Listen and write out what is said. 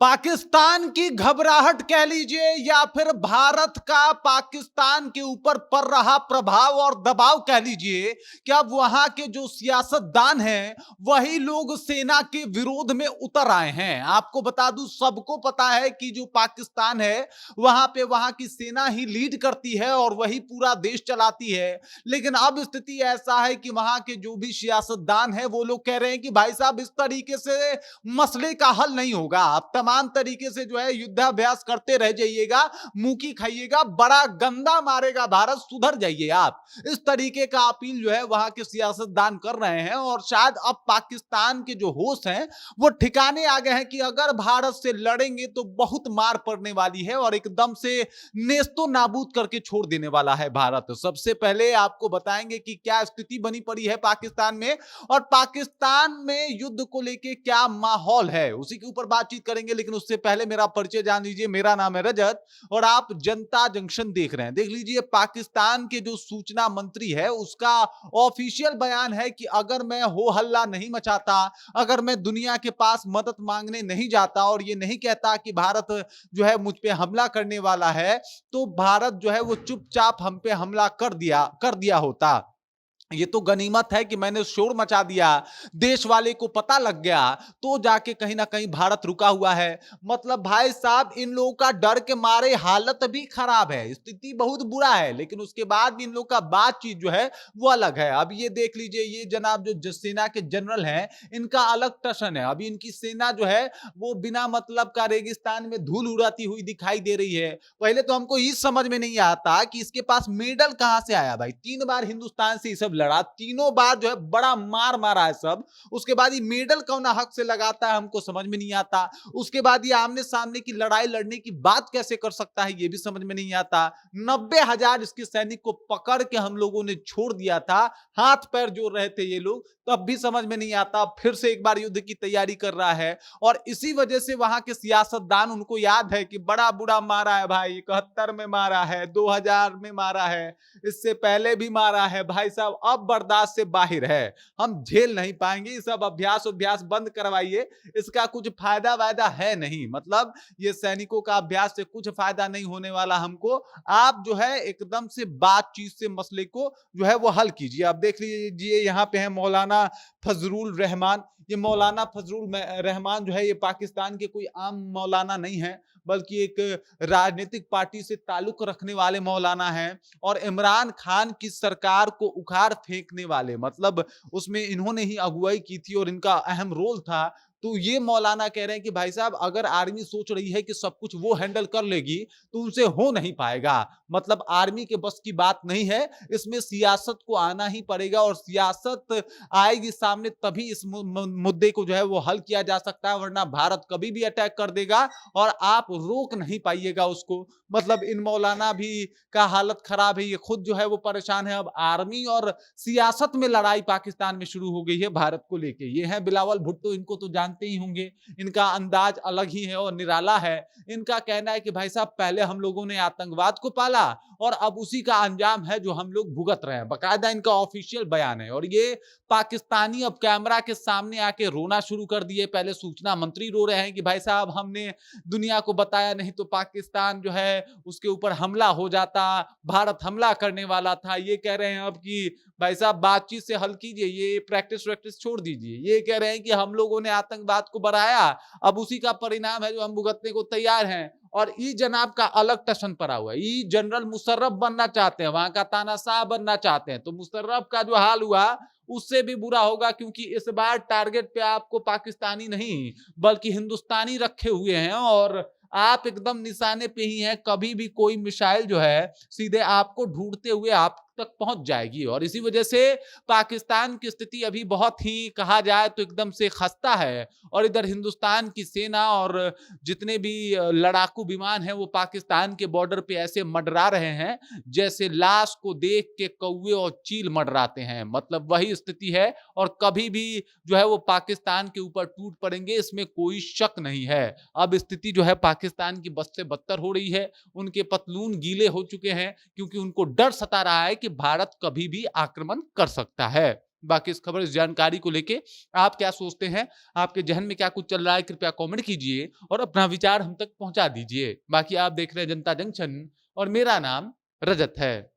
पाकिस्तान की घबराहट कह लीजिए या फिर भारत का पाकिस्तान के ऊपर पड़ रहा प्रभाव और दबाव कह लीजिए कि अब वहां के जो सियासतदान हैं वही लोग सेना के विरोध में उतर आए हैं। आपको बता दूं, सबको पता है कि जो पाकिस्तान है वहां पे वहां की सेना ही लीड करती है और वही पूरा देश चलाती है। लेकिन अब स्थिति ऐसा है कि वहां के जो भी सियासतदान है वो लोग कह रहे हैं कि भाई साहब, इस तरीके से मसले का हल नहीं होगा। आप तमाम तरीके से जो है युद्धाभ्यास करते रह जाइएगा, मुंह खाइएगा, बड़ा गंदा मारेगा भारत, सुधर जाइए आप। इस तरीके का अपील जो है वहां के सियासतदान कर रहे हैं और शायद अब पाकिस्तान के जो होश हैं वो ठिकाने आ गए हैं कि अगर भारत से लड़ेंगे तो बहुत मार पड़ने वाली है और एकदम से नेस्तो नाबूद करके छोड़ देने वाला है भारत। सबसे पहले आपको बताएंगे कि क्या स्थिति बनी पड़ी है पाकिस्तान में और पाकिस्तान में युद्ध को लेके क्या माहौल है, उसी के ऊपर बातचीत करेंगे। लेकिन उससे पहले मेरा परिचय जान लीजिए। मेरा नाम है रजत और आप जनता जंक्शन देख रहे हैं। देख लीजिए, पाकिस्तान के जो सूचना मंत्री है उसका ऑफिशियल बयान है कि अगर मैं हो हल्ला नहीं मचाता, अगर मैं दुनिया के पास मदद मांगने नहीं जाता और ये नहीं कहता कि भारत जो है मुझ पे हमला करने वाला है, तो भारत जो है वो चुपचाप हम पे हमला कर दिया होता। ये तो गनीमत है कि मैंने शोर मचा दिया, देश वाले को पता लग गया, तो जाके कहीं ना कहीं भारत रुका हुआ है। मतलब भाई साहब, इन लोगों का डर के मारे हालत भी खराब है, स्थिति बहुत बुरा है, लेकिन उसके बाद भी इन लोगों का बातचीत जो है वो अलग है। अब ये देख लीजिए, ये जनाब जो सेना के जनरल हैं, इनका अलग टशन है। अभी इनकी सेना जो है वो बिना मतलब का रेगिस्तान में धूल उड़ाती हुई दिखाई दे रही है। पहले तो हमको ये समझ में नहीं आता कि इसके पास मेडल कहां से आया। भाई 3 बार हिंदुस्तान से ये सब लड़ा, तीनों बार जो है बड़ा मार मारा है सब। उसके बाद ये मेडल कौन हक से लगाता है, हमको समझ में नहीं आता। उसके बाद ये आमने सामने की लड़ाई लड़ने की बात कैसे कर सकता है, ये भी समझ में नहीं आता। 90,000 इसके सैनिक को पकड़ के हम लोगों ने छोड़ दिया था, हाथ पैर जोड़ रहे थे ये लोग, तब भी समझ में नहीं आता। फिर से एक बार युद्ध की तैयारी कर रहा है और इसी वजह से वहां के सियासतदान, उनको याद है कि बड़ा बुरा मारा है भाई, 71 में मारा है, 2000 में मारा है, इससे पहले भी मारा है। भाई साहब, अब बर्दाश्त से बाहर है, हम झेल नहीं पाएंगे, ये सब अभ्यास बंद करवाइए, इसका कुछ फायदा वायदा है नहीं। मतलब ये सैनिकों का अभ्यास से कुछ फायदा नहीं होने वाला हमको। आप जो है एकदम से बातचीत से मसले को जो है वो हल कीजिए। आप देख लीजिए, यहाँ पे है मौलाना फजरुल रहमान। ये मौलाना फजरुल रहमान जो है ये पाकिस्तान के कोई आम मौलाना नहीं है, बल्कि एक राजनीतिक पार्टी से ताल्लुक रखने वाले मौलाना हैं और इमरान खान की सरकार को उखाड़ फेंकने वाले, मतलब उसमें इन्होंने ही अगुवाई की थी और इनका अहम रोल था। तो ये मौलाना कह रहे हैं कि भाई साहब, अगर आर्मी सोच रही है कि सब कुछ वो हैंडल कर लेगी तो उनसे हो नहीं पाएगा। मतलब आर्मी के बस की बात नहीं है, इसमें सियासत को आना ही पड़ेगा और सियासत आएगी सामने तभी इस मुद्दे को जो है वो हल किया जा सकता है, वरना भारत कभी भी अटैक कर देगा और आप रोक नहीं पाइएगा उसको। मतलब इन मौलाना भी का हालत खराब है, ये खुद जो है वो परेशान है। अब आर्मी और सियासत में लड़ाई पाकिस्तान में शुरू हो गई है भारत को लेके। ये है बिलावल भुट्टो, इनको तो जानते ही होंगे, इनका अंदाज अलग ही है और निराला है। इनका कहना है कि भाई साहब, पहले हम लोगों ने आतंकवाद को पाला और अब उसी का अंजाम है जो हम लोग भुगत रहे हैं। बाकायदा इनका ऑफिशियल बयान है और ये पाकिस्तानी अब कैमरा के सामने आके रोना शुरू कर दिए। पहले सूचना मंत्री रो रहे हैं कि भाई साहब, हमने दुनिया को बताया नहीं तो पाकिस्तान जो है उसके ऊपर हमला हो जाता, भारत हमला करने वाला था। ये कह रहे हैं अब कि भाई साहब, बातचीत से हल कीजिए, ये प्रैक्टिस वैक्टिस छोड़ दीजिए। ये कह रहे हैं कि हम लोगों ने आतंकवाद को बढ़ाया, अब उसी का परिणाम है जो हम भुगतने को तैयार हैं। और ई जनाब का अलग टशन पड़ा हुआ है, ई जनरल मुशर्रफ बनना चाहते हैं, वहां का तानाशाह बनना चाहते हैं। तो मुशर्रफ का जो हाल हुआ उससे भी बुरा होगा, क्योंकि इस बार टारगेट पे आपको पाकिस्तानी नहीं बल्कि हिंदुस्तानी रखे हुए हैं और आप एकदम निशाने पे ही हैं। कभी भी कोई मिसाइल जो है सीधे आपको ढूंढते हुए आप तक पहुंच जाएगी और इसी वजह से पाकिस्तान की स्थिति अभी बहुत ही, कहा जाए तो एकदम से खस्ता है। और इधर हिंदुस्तान की सेना और जितने भी लड़ाकू विमान हैं वो पाकिस्तान के बॉर्डर पे ऐसे मंडरा रहे हैं जैसे लाश को देख के कौवे और चील मंडराते हैं। मतलब वही स्थिति है और कभी भी जो है वो पाकिस्तान के ऊपर टूट पड़ेंगे, इसमें कोई शक नहीं है। अब स्थिति जो है पाकिस्तान की बद से बदतर हो रही है, उनके पतलून गीले हो चुके हैं क्योंकि उनको डर सता रहा है कि भारत कभी भी आक्रमण कर सकता है। बाकी इस खबर, इस जानकारी को लेके आप क्या सोचते हैं? आपके ज़हन में क्या कुछ चल रहा है? कृपया कमेंट कीजिए और अपना विचार हम तक पहुँचा दीजिए। बाकी आप देख रहे हैं जनता जंक्शन और मेरा नाम रजत है।